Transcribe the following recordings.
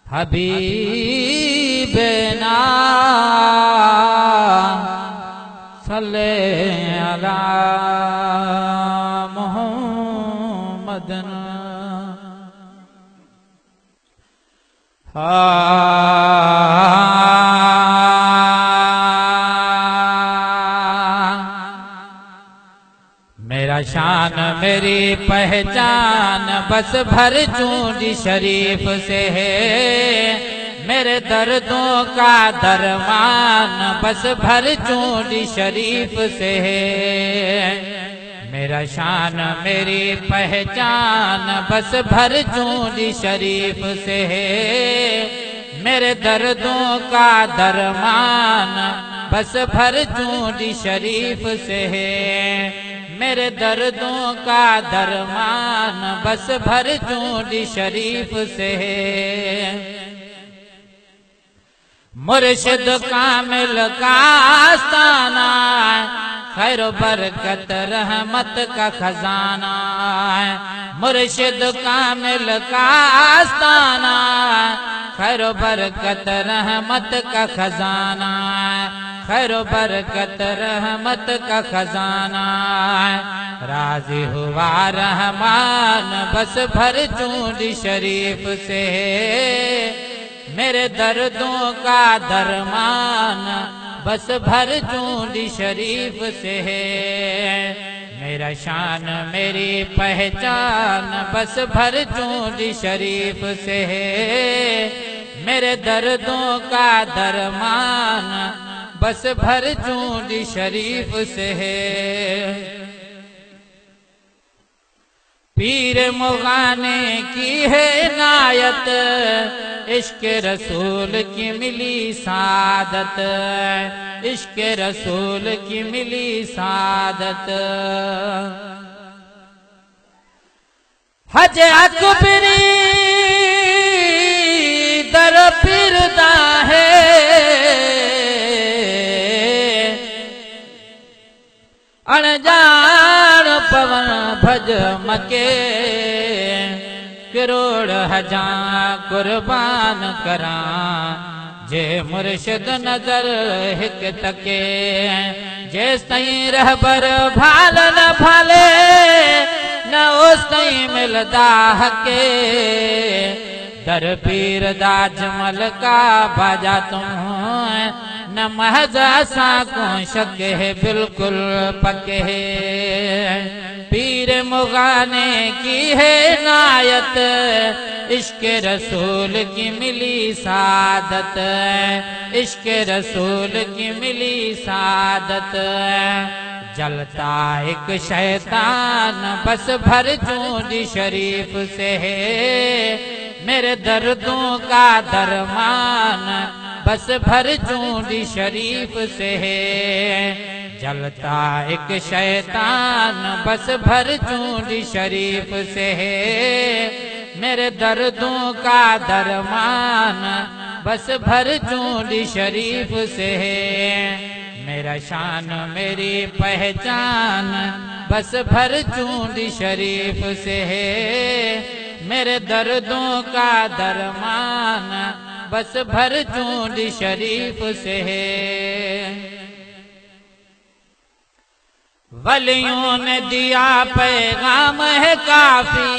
हबीबना सल्ले अला मुहम्मदन। मेरा शान मेरी पहचान बस भर चूंडी शरीफ से है। मेरे दर्दों का दरमान बस भर चूंडी शरीफ से है। मेरा शान मेरी पहचान बस भर चूंडी शरीफ से है। मेरे दर्दों का दरमान बस भर चूंडी शरीफ से है। मेरे दर्दों का दरमान बस भर चूंडी शरीफ से है। मुर्शिद कामिल का आस्ताना खैर बरकत रहमत का खजाना। मुर्शिद कामिल का आस्ताना खैर बरकत रहमत का खजाना। खैर बरकत रहमत का खजाना। राजी हुआ रहमान बस भर चूंडी शरीफ से। मेरे दर्दों का दरमान बस भर चूंडी शरीफ से है। मेरा शान मेरी पहचान बस भर चूंडी शरीफ से है। मेरे दर्दों का दरमान बस भर चूंडी शरीफ से है। पीर मुगाने की है नायत इश्क रसूल की मिली सादत। इश्क रसूल की मिली सादत। हज अकबरी दर पिरदा है। अनजान पवन भज मके करोड़ हजार कुर्बान करा। जे मुर्शिद नजर हिक तके जेस तई रहबर भाल न भाले न उस तई मिलदा हके। दर पीर दा जमल का बाजा तुम न महज असा को शक है बिल्कुल पके है। पीर मुगाने की है नायत इश्क रसूल की मिली सादत। इश्क रसूल की मिली सादत। जलता एक शैतान बस भर चूंडी शरीफ से है। मेरे दर्दों का दरमान बस भर चूंडी शरीफ से है। जलता एक शैतान बस भर चूंडी शरीफ से है। मेरे दर्दों का दरमान बस भर चूंडी शरीफ से है। मेरा शान मेरी पहचान बस भर चूंडी शरीफ से है। मेरे दर्दों का दरमान बस भर चूंडी शरीफ से है। वलियों ने दिया पैगाम है काफी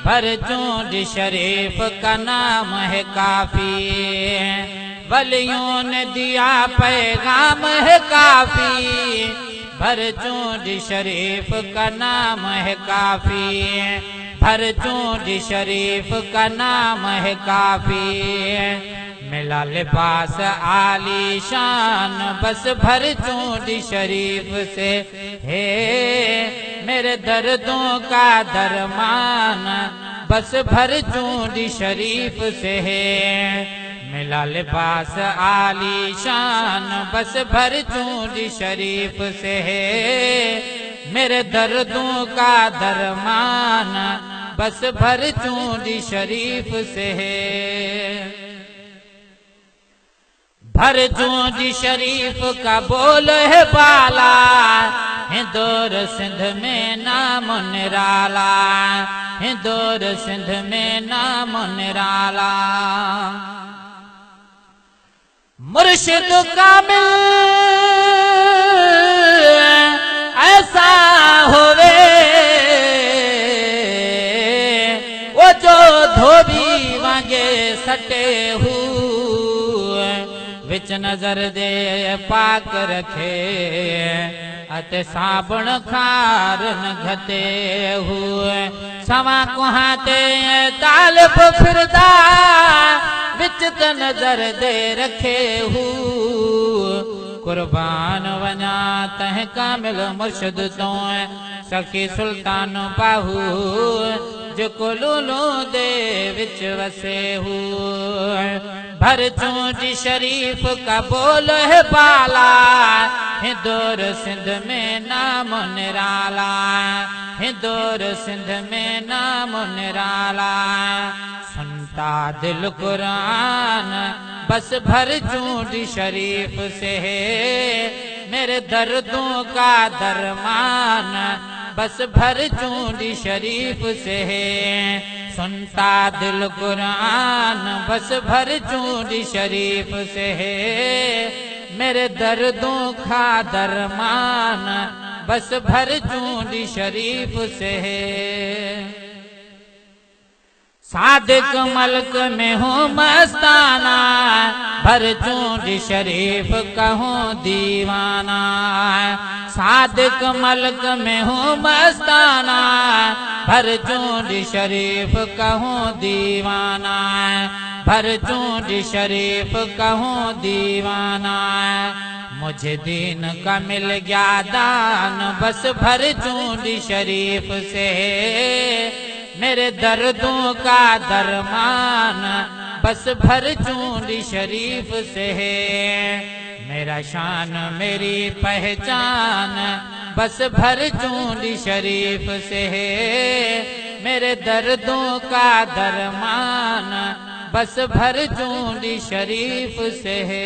भर चूंडी शरीफ का नाम है काफी। वलियों ने दिया पैगाम है काफी भर चूंडी शरीफ का नाम है काफी। भर चूंडी शरीफ का नाम है काफी। मिला लिबास आली शान बस भर चूंडी शरीफ से है। मेरे दर्दों का दरमान बस भर चूंडी शरीफ से है। मिला लिबास आली शान बस भर चूंडी शरीफ से है। मेरे दर्दों का दरमान बस भर चूंडी शरीफ से है। भर चूंडी शरीफ का बोल है बाला हिंदौर सिंध में नाम निराला, हिंदौर सिंध में नाम निराला। मुर्शिद कामिल ऐसा होवे वो जो धोबी वांगे सटे हुए, विच नजर दे पाक रखे अते साबुण खार न घते हुए। सवा कुहाते तालिब फिरदा विच त नजर दे रखे हुए। कुर्बान वञा तह कामिल मुर्शिद तो सखी सुल्तान बाहू, जेको लूलू दे विच वसे हुए। भर चूंज शरीफ का बोल है बाला, हिंदौर सिंध में नाम निराला, हिंदौर सिंध में नाम निराला। सुनता दिल कुरान बस भर चूंज शरीफ से है, मेरे दर्दों का दरमान बस भर चूंज शरीफ से है। सुनता दिल कुरान बस भर चूंज शरीफ से है, मेरे दर्दों का दरमान बस भर चूंज शरीफ से है। सादिक मल्क में हूँ मस्ताना, भर चूंज शरीफ कहूँ दीवाना। सादिक मल्क में हूँ मस्ताना, भर चूंज शरीफ कहूँ दीवाना, भर चूंज शरीफ कहूँ दीवाना। मुझे दीन का मिल गया दान बस भर चूंज शरीफ से, मेरे दर्दों का दरमान बस भर चूंज शरीफ से है। मेरा शान मेरी पहचान बस भर चूंज शरीफ से है, मेरे दर्दों का दरमान बस भर चूंज शरीफ से है।